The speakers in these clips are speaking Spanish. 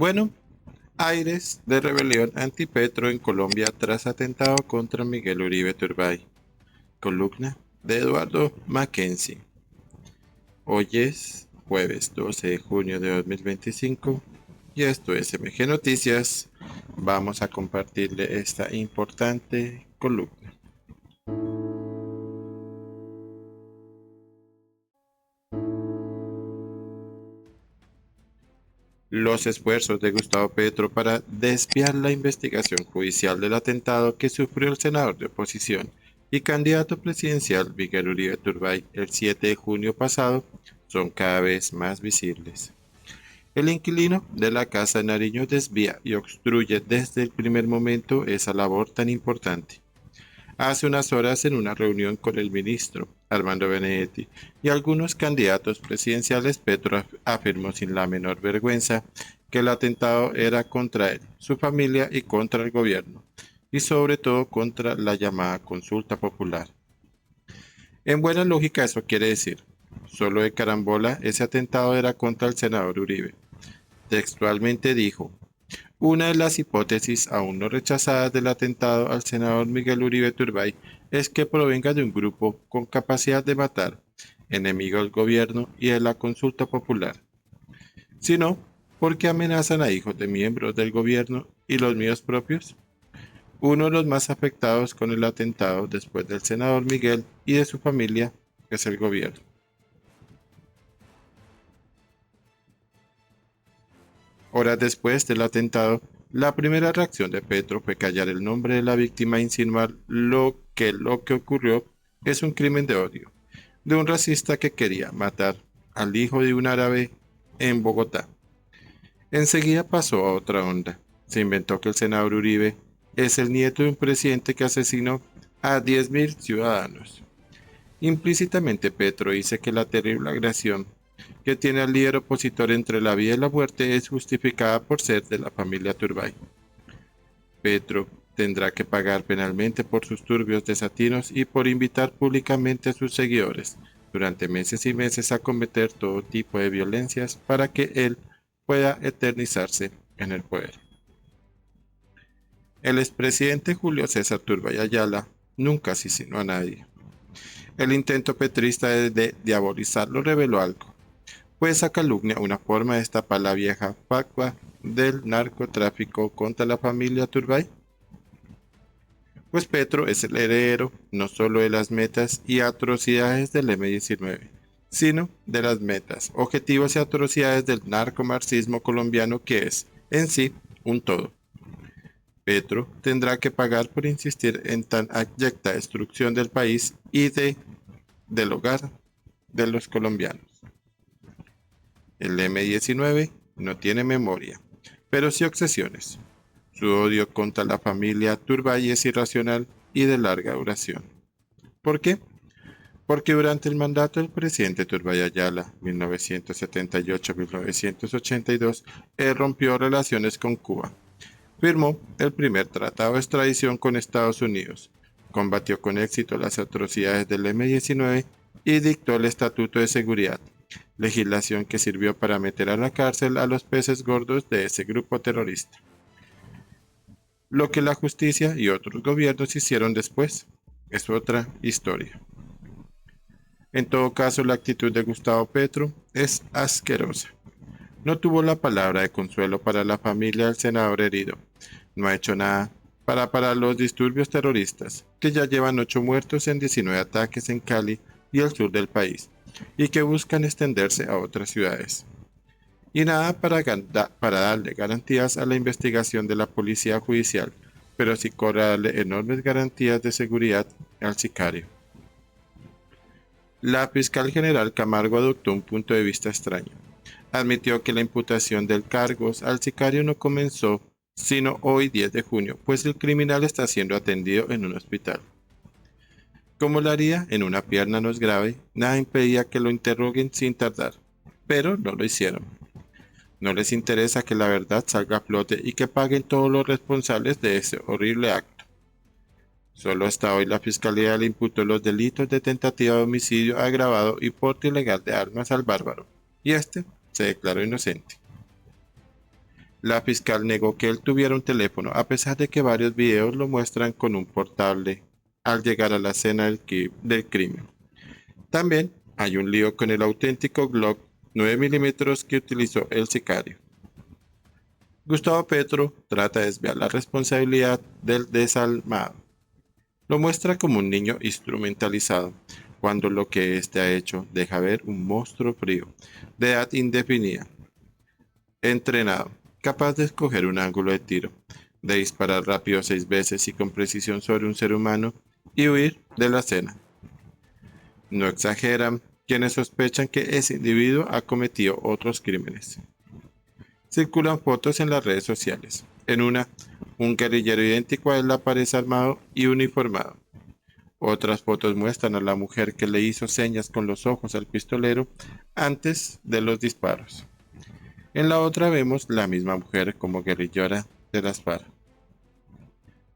Bueno, aires de rebelión anti-Petro en Colombia tras atentado contra Miguel Uribe Turbay. Columna de Eduardo Mackenzie. Hoy es jueves 12 de junio de 2025 y esto es MG Noticias. Vamos a compartirle esta importante columna. Los esfuerzos de Gustavo Petro para desviar la investigación judicial del atentado que sufrió el senador de oposición y candidato presidencial Miguel Uribe Turbay el 7 de junio pasado son cada vez más visibles. El inquilino de la Casa de Nariño desvía y obstruye desde el primer momento esa labor tan importante. Hace unas horas, en una reunión con el ministro Armando Benedetti y algunos candidatos presidenciales, Petro afirmó sin la menor vergüenza que el atentado era contra él, su familia y contra el gobierno, y sobre todo contra la llamada consulta popular. En buena lógica eso quiere decir, solo de carambola, ese atentado era contra el senador Uribe. Textualmente dijo: una de las hipótesis aún no rechazadas del atentado al senador Miguel Uribe Turbay es que provenga de un grupo con capacidad de matar, enemigo del gobierno y de la consulta popular, sino porque amenazan a hijos de miembros del gobierno y los míos propios. Uno de los más afectados con el atentado después del senador Miguel y de su familia es el gobierno. Horas después del atentado, la primera reacción de Petro fue callar el nombre de la víctima e insinuar lo que ocurrió es un crimen de odio, de un racista que quería matar al hijo de un árabe en Bogotá. Enseguida pasó a otra onda. Se inventó que el senador Uribe es el nieto de un presidente que asesinó a 10.000 ciudadanos. Implícitamente Petro dice que la terrible agresión que tiene al líder opositor entre la vida y la muerte es justificada por ser de la familia Turbay. Petro tendrá que pagar penalmente por sus turbios desatinos y por invitar públicamente a sus seguidores durante meses y meses a cometer todo tipo de violencias para que él pueda eternizarse en el poder. El expresidente Julio César Turbay Ayala nunca asesinó a nadie. El intento petrista de diabolizarlo reveló algo, pues esa calumnia una forma de destapar la vieja facua del narcotráfico contra la familia Turbay. Pues Petro es el heredero no solo de las metas y atrocidades del M-19, sino de las metas, objetivos y atrocidades del narcomarxismo colombiano, que es, en sí, un todo. Petro tendrá que pagar por insistir en tan abyecta destrucción del país y del hogar de los colombianos. El M-19 no tiene memoria, pero sí obsesiones. Su odio contra la familia Turbay es irracional y de larga duración. ¿Por qué? Porque durante el mandato del presidente Turbay Ayala, 1978-1982, él rompió relaciones con Cuba. Firmó el primer tratado de extradición con Estados Unidos, combatió con éxito las atrocidades del M-19 y dictó el Estatuto de Seguridad, legislación que sirvió para meter a la cárcel a los peces gordos de ese grupo terrorista. Lo que la justicia y otros gobiernos hicieron después es otra historia. En todo caso, la actitud de Gustavo Petro es asquerosa. No tuvo la palabra de consuelo para la familia del senador herido. No ha hecho nada para parar los disturbios terroristas, que ya llevan 8 muertos en 19 ataques en Cali y el sur del país, y que buscan extenderse a otras ciudades. Y nada para darle garantías a la investigación de la policía judicial, pero sí darle enormes garantías de seguridad al sicario. La fiscal general Camargo adoptó un punto de vista extraño. Admitió que la imputación del cargos al sicario no comenzó sino hoy 10 de junio, pues el criminal está siendo atendido en un hospital. Como lo haría en una pierna no es grave, nada impedía que lo interroguen sin tardar, pero no lo hicieron. No les interesa que la verdad salga a flote y que paguen todos los responsables de ese horrible acto. Solo hasta hoy la fiscalía le imputó los delitos de tentativa de homicidio agravado y porte ilegal de armas al bárbaro, y este se declaró inocente. La fiscal negó que él tuviera un teléfono, a pesar de que varios videos lo muestran con un portable al llegar a la escena del crimen. También hay un lío con el auténtico Glock 9 milímetros que utilizó el sicario. Gustavo Petro trata de desviar la responsabilidad del desalmado. Lo muestra como un niño instrumentalizado, cuando lo que éste ha hecho deja ver un monstruo frío, de edad indefinida, entrenado, capaz de escoger un ángulo de tiro, de disparar rápido 6 veces y con precisión sobre un ser humano y huir de la escena. No exageran quienes sospechan que ese individuo ha cometido otros crímenes. Circulan fotos en las redes sociales. En una, un guerrillero idéntico a él aparece armado y uniformado. Otras fotos muestran a la mujer que le hizo señas con los ojos al pistolero antes de los disparos. En la otra vemos la misma mujer como guerrillera de las FARC.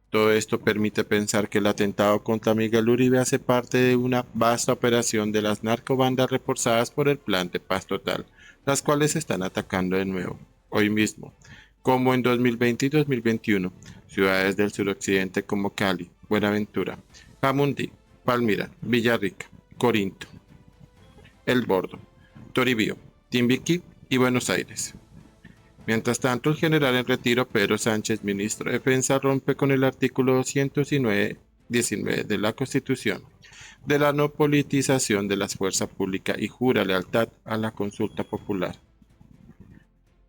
Todo esto permite pensar que el atentado contra Miguel Uribe hace parte de una vasta operación de las narcobandas reforzadas por el Plan de Paz Total, las cuales están atacando de nuevo, hoy mismo, como en 2020 y 2021, ciudades del suroccidente como Cali, Buenaventura, Jamundí, Palmira, Villarrica, Corinto, El Bordo, Toribío, Timbiquí y Buenos Aires. Mientras tanto, el general en retiro Pedro Sánchez, ministro de Defensa, rompe con el artículo 219 de la Constitución de la no politización de la fuerza pública y jura lealtad a la consulta popular.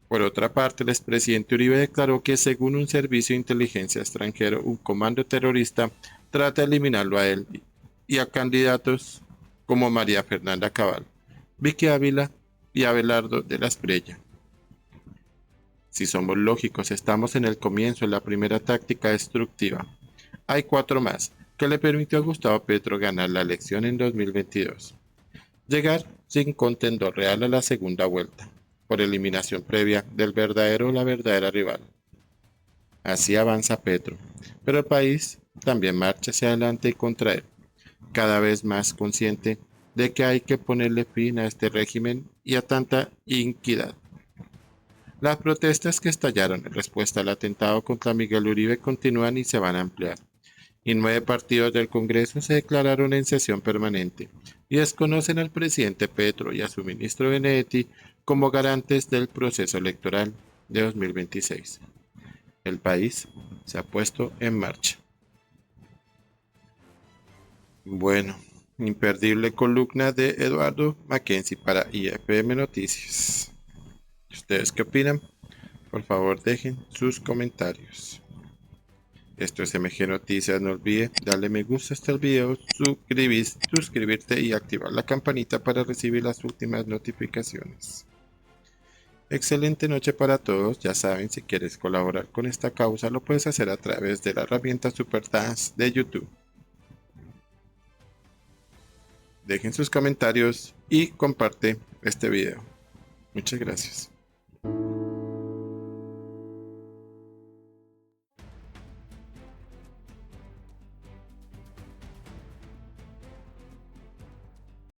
Por otra parte, el expresidente Uribe declaró que según un servicio de inteligencia extranjero, un comando terrorista trata de eliminarlo a él y a candidatos como María Fernanda Cabal, Vicky Ávila y Abelardo de la Espriella. Si somos lógicos, estamos en el comienzo de la primera táctica destructiva. Hay 4 más, que le permitió a Gustavo Petro ganar la elección en 2022. Llegar sin contendor real a la segunda vuelta, por eliminación previa del verdadero o la verdadera rival. Así avanza Petro, pero el país también marcha hacia adelante y contra él, cada vez más consciente de que hay que ponerle fin a este régimen y a tanta iniquidad. Las protestas que estallaron en respuesta al atentado contra Miguel Uribe continúan y se van a ampliar. Y 9 partidos del Congreso se declararon en sesión permanente y desconocen al presidente Petro y a su ministro Benedetti como garantes del proceso electoral de 2026. El país se ha puesto en marcha. Bueno, imperdible columna de Eduardo Mackenzie para IFM Noticias. ¿Ustedes qué opinan? Por favor, dejen sus comentarios. Esto es MG Noticias. No olvide darle me gusta a este video, suscribirte y activar la campanita para recibir las últimas notificaciones. Excelente noche para todos. Ya saben, si quieres colaborar con esta causa, lo puedes hacer a través de la herramienta Super Thanks de YouTube. Dejen sus comentarios y comparte este video. Muchas gracias.